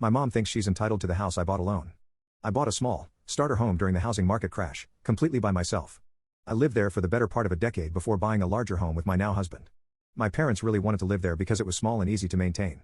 My mom thinks she's entitled to the house I bought alone. I bought a small, starter home during the housing market crash, completely by myself. I lived there for the better part of a decade before buying a larger home with my now husband. My parents really wanted to live there because it was small and easy to maintain.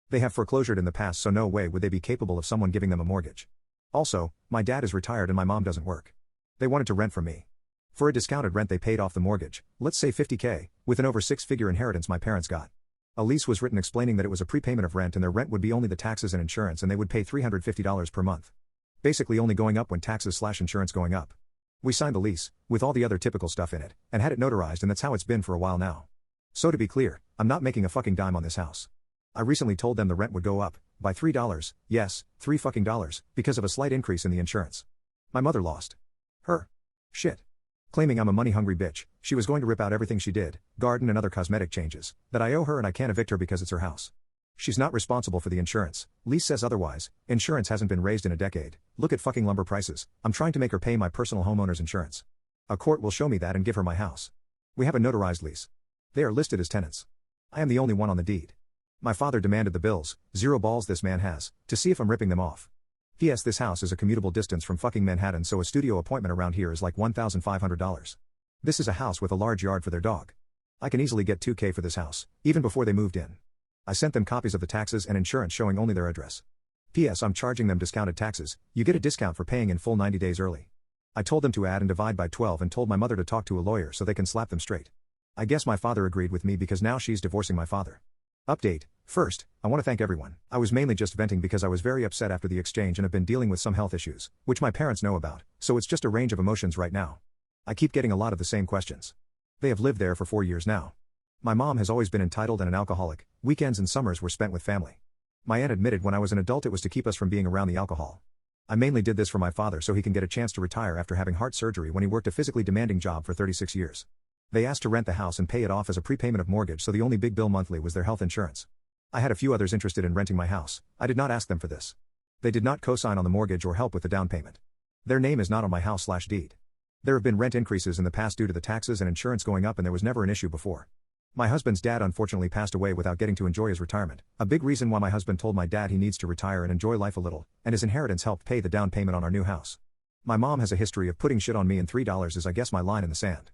They have foreclosured in the past, so no way would they be capable of someone giving them a mortgage. Also, my dad is retired and my mom doesn't work. They wanted to rent from me. For a discounted rent they paid off the mortgage, let's say $50K, with an over six-figure inheritance my parents got. A lease was written explaining that it was a prepayment of rent and their rent would be only the taxes and insurance and they would pay $350 per month. Basically only going up when taxes/insurance going up. We signed the lease, with all the other typical stuff in it, and had it notarized, and that's how it's been for a while now. So to be clear, I'm not making a fucking dime on this house. I recently told them the rent would go up, by $3, yes, $3 because of a slight increase in the insurance. My mother lost her shit. Claiming I'm a money-hungry bitch, she was going to rip out everything she did, garden and other cosmetic changes, that I owe her and I can't evict her because it's her house. She's not responsible for the insurance, lease says otherwise, insurance hasn't been raised in a decade, look at fucking lumber prices, I'm trying to make her pay my personal homeowner's insurance. A court will show me that and give her my house. We have a notarized lease. They are listed as tenants. I am the only one on the deed. My father demanded the bills, zero balls this man has, to see if I'm ripping them off. P.S. This house is a commutable distance from fucking Manhattan, so a studio appointment around here is like $1,500. This is a house with a large yard for their dog. I can easily get $2K for this house, even before they moved in. I sent them copies of the taxes and insurance showing only their address. P.S. I'm charging them discounted taxes, you get a discount for paying in full 90 days early. I told them to add and divide by 12 and told my mother to talk to a lawyer so they can slap them straight. I guess my father agreed with me because now she's divorcing my father. Update. First, I want to thank everyone. I was mainly just venting because I was very upset after the exchange and have been dealing with some health issues, which my parents know about, so it's just a range of emotions right now. I keep getting a lot of the same questions. They have lived there for 4 years now. My mom has always been entitled and an alcoholic, weekends and summers were spent with family. My aunt admitted when I was an adult it was to keep us from being around the alcohol. I mainly did this for my father so he can get a chance to retire after having heart surgery when he worked a physically demanding job for 36 years. They asked to rent the house and pay it off as a prepayment of mortgage, so the only big bill monthly was their health insurance. I had a few others interested in renting my house, I did not ask them for this. They did not co-sign on the mortgage or help with the down payment. Their name is not on my house/deed. There have been rent increases in the past due to the taxes and insurance going up, and there was never an issue before. My husband's dad unfortunately passed away without getting to enjoy his retirement, a big reason why my husband told my dad he needs to retire and enjoy life a little, and his inheritance helped pay the down payment on our new house. My mom has a history of putting shit on me, and $3 is I guess my line in the sand.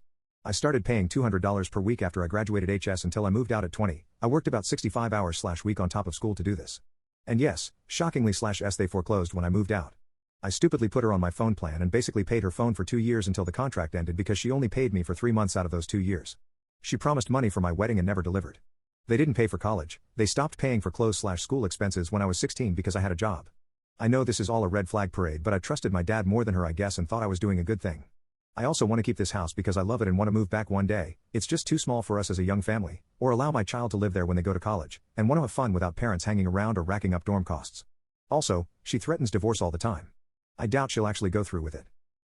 I started paying $200 per week after I graduated HS until I moved out at 20. I worked about 65 hours/week on top of school to do this. And yes, shockingly/s they foreclosed when I moved out. I stupidly put her on my phone plan and basically paid her phone for 2 years until the contract ended because she only paid me for 3 months out of those 2 years. She promised money for my wedding and never delivered. They didn't pay for college, they stopped paying for clothes/school expenses when I was 16 because I had a job. I know this is all a red flag parade, but I trusted my dad more than her I guess and thought I was doing a good thing. I also want to keep this house because I love it and want to move back one day, it's just too small for us as a young family, or allow my child to live there when they go to college, and want to have fun without parents hanging around or racking up dorm costs. Also, she threatens divorce all the time. I doubt she'll actually go through with it.